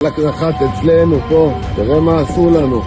לקרחת אצלנו פה, תראה מה עשו לנו.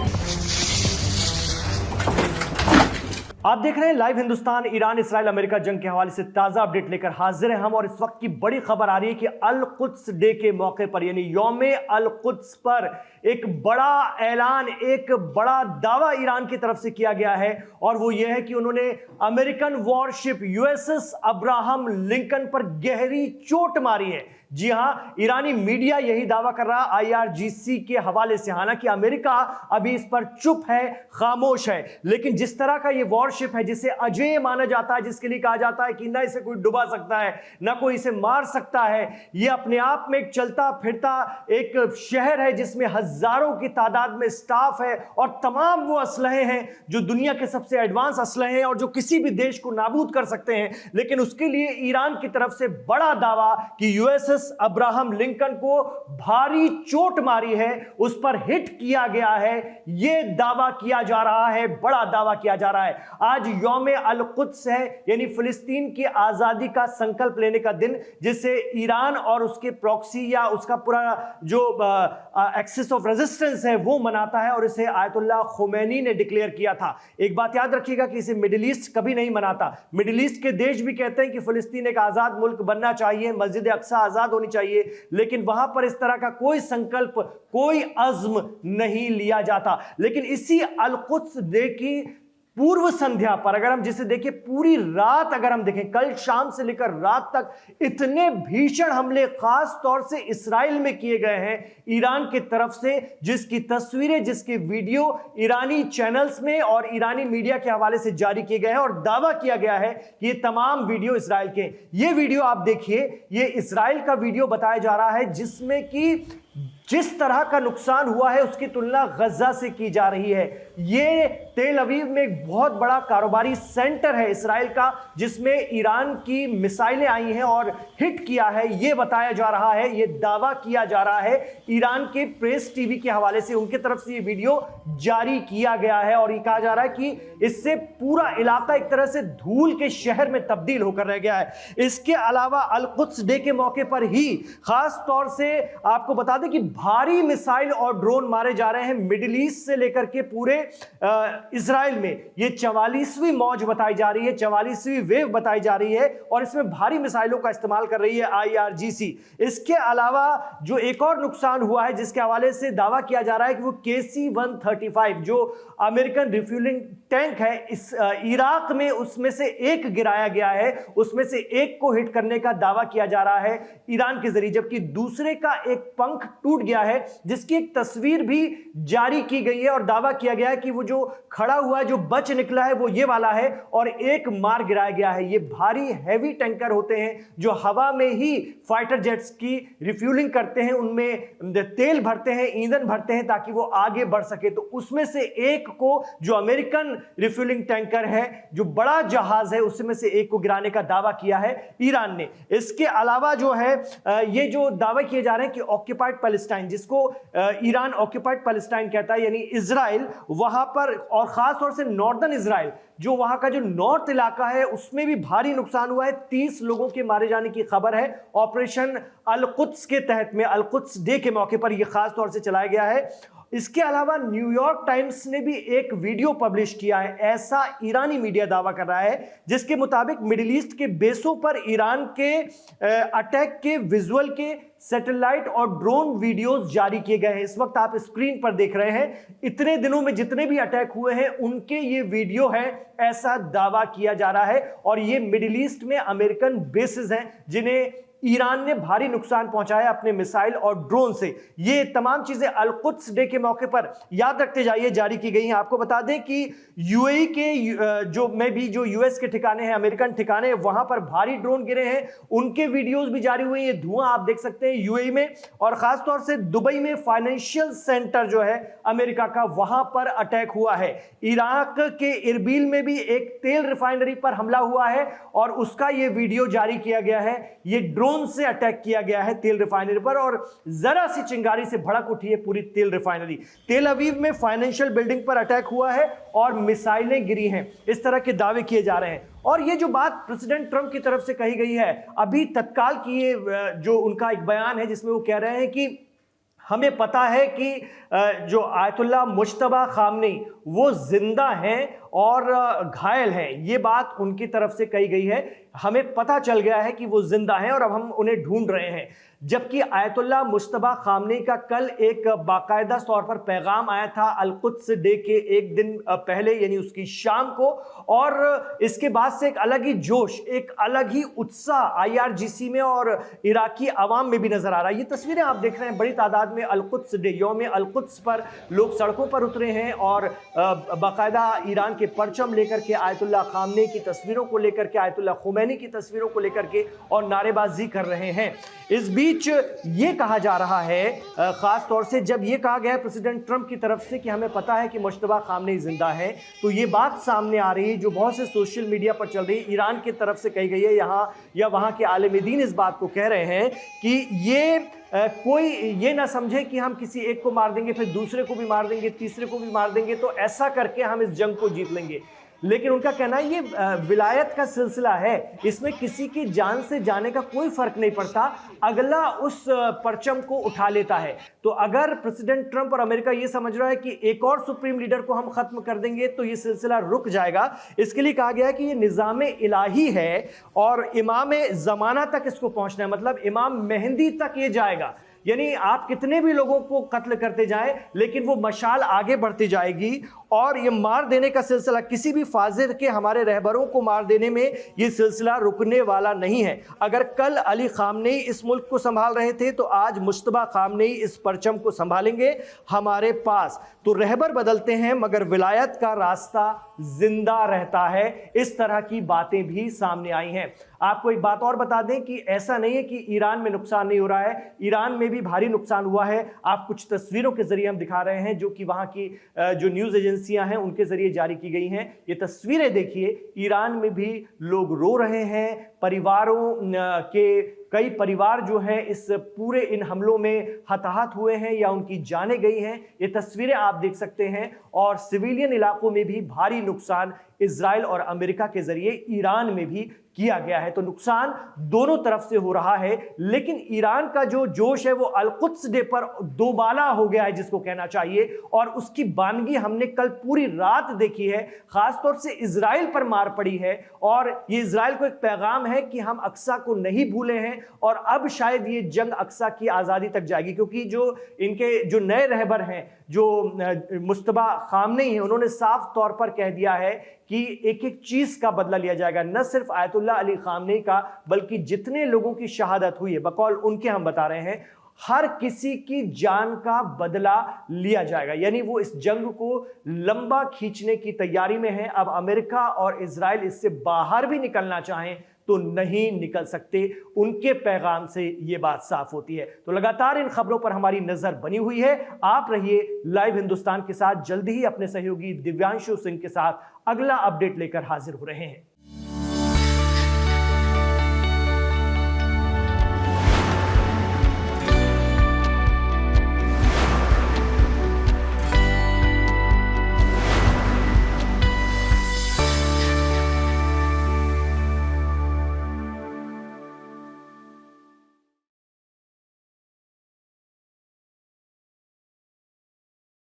आप देख रहे हैं live Hindustan. Iran Israel America जंग के हवाले से ताजा अपडेट लेकर हाजिर हैं हम। और इस वक्त की बड़ी खबर आ रही है कि अल कुद्स डे के मौके पर यानी यौम अल कुद्स पर एक बड़ा ऐलान, एक बड़ा दावा ईरान की तरफ से किया गया है। और वो ये है कि उन्होंने American worship USS Abraham Lincoln पर गहरी चोट मारी है। जी हां, ईरानी मीडिया यही दावा कर रहा है आईआरजीसी के हवाले से। हालांकि अमेरिका अभी इस पर चुप है, खामोश है। लेकिन जिस तरह का ये वॉरशिप है, जिसे अजेय माना जाता है, जिसके लिए कहा जाता है कि ना इसे कोई डुबा सकता है, ना कोई इसे मार सकता है, ये अपने आप में एक चलता फिरता एक शहर है जिसमें हजारों की तादाद में स्टाफ है और तमाम वो असलहे हैं जो दुनिया के सबसे एडवांस असलहे हैं और जो किसी भी देश को नाबूद कर सकते हैं। लेकिन उसके लिए ईरान की तरफ से बड़ा दावा कि यूएसएस अब्राहम लिंकन को भारी चोट मारी है, उस पर हिट किया गया है, यह दावा किया जा रहा है, बड़ा दावा किया जा रहा है। आज यौम अल कुद्स है, यानी फिलिस्तीन की आजादी का संकल्प लेने का दिन, जिसे ईरान और उसके प्रॉक्सी या उसका पूरा जो एक्सिस ऑफ रेजिस्टेंस है वो मनाता है। और इसे आयतुल्लाह खुमैनी ने डिक्लेयर किया था। एक बात याद रखिएगा कि इसे मिडिल ईस्ट कभी नहीं मनाता। मिडिल ईस्ट के देश भी कहते हैं कि फिलिस्तीन एक आजाद मुल्क बनना चाहिए, मस्जिद अक्सा आजाद होनी चाहिए, लेकिन वहां पर इस तरह का कोई संकल्प, कोई अज़्म नहीं लिया जाता। लेकिन इसी अल कुद्स डे की पूर्व संध्या पर अगर हम जिसे देखें, पूरी रात अगर हम देखें, कल शाम से लेकर रात तक इतने भीषण हमले खास तौर से इस्राइल में किए गए हैं ईरान की तरफ से, जिसकी तस्वीरें, जिसके वीडियो ईरानी चैनल्स में और ईरानी मीडिया के हवाले से जारी किए गए हैं। और दावा किया गया है कि ये तमाम वीडियो इस्राइल के। ये वीडियो आप देखिए, ये इस्राइल का वीडियो बताया जा रहा है जिसमें कि जिस तरह का नुकसान हुआ है उसकी तुलना गजा से की जा रही है। ये तेल अवीव में एक बहुत बड़ा कारोबारी सेंटर है इस्राइल का, जिसमें ईरान की मिसाइलें आई हैं और हिट किया है, ये बताया जा रहा है, ये दावा किया जा रहा है ईरान के प्रेस टीवी के हवाले से। उनकी तरफ से ये वीडियो जारी किया गया है और ये कहा जा रहा है कि इससे पूरा इलाका एक तरह से धूल के शहर में तब्दील होकर रह गया है। इसके अलावा अल कुद्स डे के मौके पर ही खास तौर से आपको बता दें कि भारी मिसाइल और ड्रोन मारे जा रहे हैं मिडिल ईस्ट से लेकर के पूरे इजराइल में। ये 44वीं मौज बताई जा रही है, 44वीं वेव बताई जा रही है और इसमें भारी मिसाइलों का इस्तेमाल कर रही है आईआरजीसी। इसके अलावा जो एक और नुकसान हुआ है जिसके हवाले से दावा किया जा रहा है कि वो KC-135 जो अमेरिकन रिफ्यूलिंग टैंक है इस इराक में, उसमें से एक गिराया गया है, उसमें से एक को हिट करने का दावा किया जा रहा है ईरान के जरिए, जबकि दूसरे का एक पंख टूट गया है जिसकी एक तस्वीर भी जारी की गई है और दावा किया गया है कि वो जो खड़ा हुआ है, जो बच निकला है, वो ये वाला है और एक मार गिराया गया है। ये भारी हैवी टैंकर होते हैं जो हवा में ही फाइटर जेट्स की रिफ्यूलिंग करते हैं, उनमें तेल भरते हैं, ईंधन भरते हैं ताकि वो आगे बढ़ सके। तो उसमें से एक को, जो अमेरिकन रिफ्यूलिंग टैंकर है, जो बड़ा जहाज है, उसमें से एक को गिराने का दावा किया है ईरान ने। इसके अलावा जो है ये जो दावे किए जा रहे हैं कि ऑक्यूपाइड पैलेस्टाइन, जिसको ईरान ऑक्यूपाइड पैलेस्टाइन कहता है यानी इजराइल, वहां पर और खास तौर से नॉर्दर्न इजराइल, जो वहां का जो नॉर्थ इलाका है, उसमें भी भारी नुकसान हुआ है। 30 लोगों के मारे जाने की खबर है। ऑपरेशन अल कुद्स के तहत में अल कुद्स डे के मौके पर यह खास तौर से चलाया गया है। इसके अलावा न्यूयॉर्क टाइम्स ने भी एक वीडियो पब्लिश किया है, ऐसा ईरानी मीडिया दावा कर रहा है, जिसके मुताबिक मिडिल ईस्ट के बेसों पर ईरान के अटैक के विजुअल के सैटेलाइट और ड्रोन वीडियोस जारी किए गए हैं। इस वक्त आप स्क्रीन पर देख रहे हैं, इतने दिनों में जितने भी अटैक हुए हैं उनके ये वीडियो है, ऐसा दावा किया जा रहा है। और ये मिडिल ईस्ट में अमेरिकन बेसेस हैं जिन्हें ईरान ने भारी नुकसान पहुंचाया अपने मिसाइल और ड्रोन से। ये तमाम चीजें अल कुद्स डे के मौके पर याद रखते जाइए जारी की गई हैं। आपको बता दें कि यूएई के जो यूएस के ठिकाने हैं, अमेरिकन ठिकाने, वहां पर भारी ड्रोन गिरे हैं, उनके वीडियोस भी जारी हुए हैं। ये धुआं आप देख सकते हैं यूएई में, और खासतौर से दुबई में फाइनेंशियल सेंटर जो है अमेरिका का, वहां पर अटैक हुआ है। इराक के इरबिल में भी एक तेल रिफाइनरी पर हमला हुआ है और उसका ये वीडियो जारी किया गया है। ये ड्रोन से अटैक किया गया है तेल रिफाइनरी पर और जरा सी चिंगारी से भड़क उठी है पूरी तेल रिफाइनरी। तेल अवीव में फाइनेंशियल बिल्डिंग पर अटैक हुआ है और मिसाइलें गिरी हैं, इस तरह के दावे किए जा रहे हैं। और ये जो बात प्रेसिडेंट ट्रंप की तरफ से कही गई है, अभी तत्काल की ये जो उनका एक बयान है जिसमें वो कह रहे हैं कि हमें पता है कि जो आयतुल्लाह मुज्तबा खामनेई वो जिंदा हैं और घायल हैं, ये बात उनकी तरफ से कही गई है। हमें पता चल गया है कि वो जिंदा हैं और अब हम उन्हें ढूंढ रहे हैं। जबकि आयतुल्लाह मुज्तबा खामनेई का कल एक बाकायदा तौर पर पैगाम आया था अल-कुद्स डे के एक दिन पहले, यानी उसकी शाम को, और इसके बाद से एक अलग ही जोश, एक अलग ही उत्साह IRGC में और इराकी अवाम में भी नजर आ रहा है। ये तस्वीरें आप देख रहे हैं, बड़ी तादाद में अल-कुद्स डे, यौम अल-कुद्स पर लोग सड़कों पर उतरे हैं और बाकायदा ईरान के परचम लेकर के, आयतुल्लाह खामनेई की तस्वीरों को लेकर के, आयतुल्लाह खुमैनी की तस्वीरों को लेकर के और नारेबाजी कर रहे हैं। इस बीच ये कहा जा रहा है, खास तौर से जब ये कहा गया है प्रेसिडेंट ट्रंप की तरफ से कि हमें पता है कि मुज्तबा खामनेई जिंदा है, तो ये बात सामने आ रही है जो बहुत से सोशल मीडिया पर चल रही है, ईरान की तरफ से कही गई है, यहाँ या वहाँ के आलिम दीन इस बात को कह रहे हैं कि ये कोई ये ना समझे कि हम किसी एक को मार देंगे, फिर दूसरे को भी मार देंगे, तीसरे को भी मार देंगे, तो ऐसा करके हम इस जंग को जीत लेंगे। लेकिन उनका कहना है ये विलायत का सिलसिला है, इसमें किसी की जान से जाने का कोई फर्क नहीं पड़ता, अगला उस परचम को उठा लेता है। तो अगर प्रेसिडेंट ट्रंप और अमेरिका ये समझ रहा है कि एक और सुप्रीम लीडर को हम खत्म कर देंगे तो ये सिलसिला रुक जाएगा। इसके लिए कहा गया है कि ये निज़ाम इलाही है और इमाम ज़माना तक इसको पहुंचना है, मतलब इमाम मेहंदी तक ये जाएगा। यानी आप कितने भी लोगों को कत्ल करते जाएं, लेकिन वो मशाल आगे बढ़ती जाएगी और ये मार देने का सिलसिला, किसी भी फाजिर के, हमारे रहबरों को मार देने में ये सिलसिला रुकने वाला नहीं है। अगर कल अली खामनेई इस मुल्क को संभाल रहे थे तो आज मुज्तबा खामनेई इस परचम को संभालेंगे हमारे पास। तो रहबर बदलते हैं मगर विलायत का रास्ता जिंदा रहता है। इस तरह की बातें भी सामने आई हैं। आपको एक बात और बता दें कि ऐसा नहीं है कि ईरान में नुकसान नहीं हो रहा है, ईरान में भी भारी नुकसान हुआ है। आप कुछ तस्वीरों के जरिए हम दिखा रहे हैं जो कि वहां की जो न्यूज़ एजेंसियां हैं उनके जरिए जारी की गई हैं। ये तस्वीरें देखिए, ईरान में भी लोग रो रहे हैं, परिवारों के कई परिवार जो हैं इस पूरे इन हमलों में हताहत हुए हैं या उनकी जानें गई हैं। ये तस्वीरें आप देख सकते हैं। और सिविलियन इलाकों में भी भारी नुकसान इजराइल और अमेरिका के जरिए ईरान में भी किया गया है। तो नुकसान दोनों तरफ से हो रहा है, लेकिन ईरान का जो जोश है वो अल-कुद्स डे पर दोबाला हो गया है जिसको कहना चाहिए, और उसकी बानगी हमने कल पूरी रात देखी है। खासतौर से इजराइल पर मार पड़ी है और ये इजराइल को एक पैगाम है कि हम अक्सा को नहीं भूले हैं और अब शायद ये जंग अक्सा की आज़ादी तक जाएगी, क्योंकि जो इनके जो नए रहबर हैं, जो मुज्तबा खामनेई हैं, उन्होंने साफ तौर पर कह दिया है कि एक एक चीज का बदला लिया जाएगा, न सिर्फ आयतुल्लाह अली खामनेई का बल्कि जितने लोगों की शहादत हुई है, बकौल उनके हम बता रहे हैं, हर किसी की जान का बदला लिया जाएगा। यानी वो इस जंग को लंबा खींचने की तैयारी में है। अब अमेरिका और इजराइल इससे बाहर भी निकलना चाहें तो नहीं निकल सकते, उनके पैगाम से ये बात साफ होती है। तो लगातार इन खबरों पर हमारी नजर बनी हुई है। आप रहिए लाइव हिंदुस्तान के साथ। जल्दी ही अपने सहयोगी दिव्यांशु सिंह के साथ अगला अपडेट लेकर हाजिर हो रहे हैं।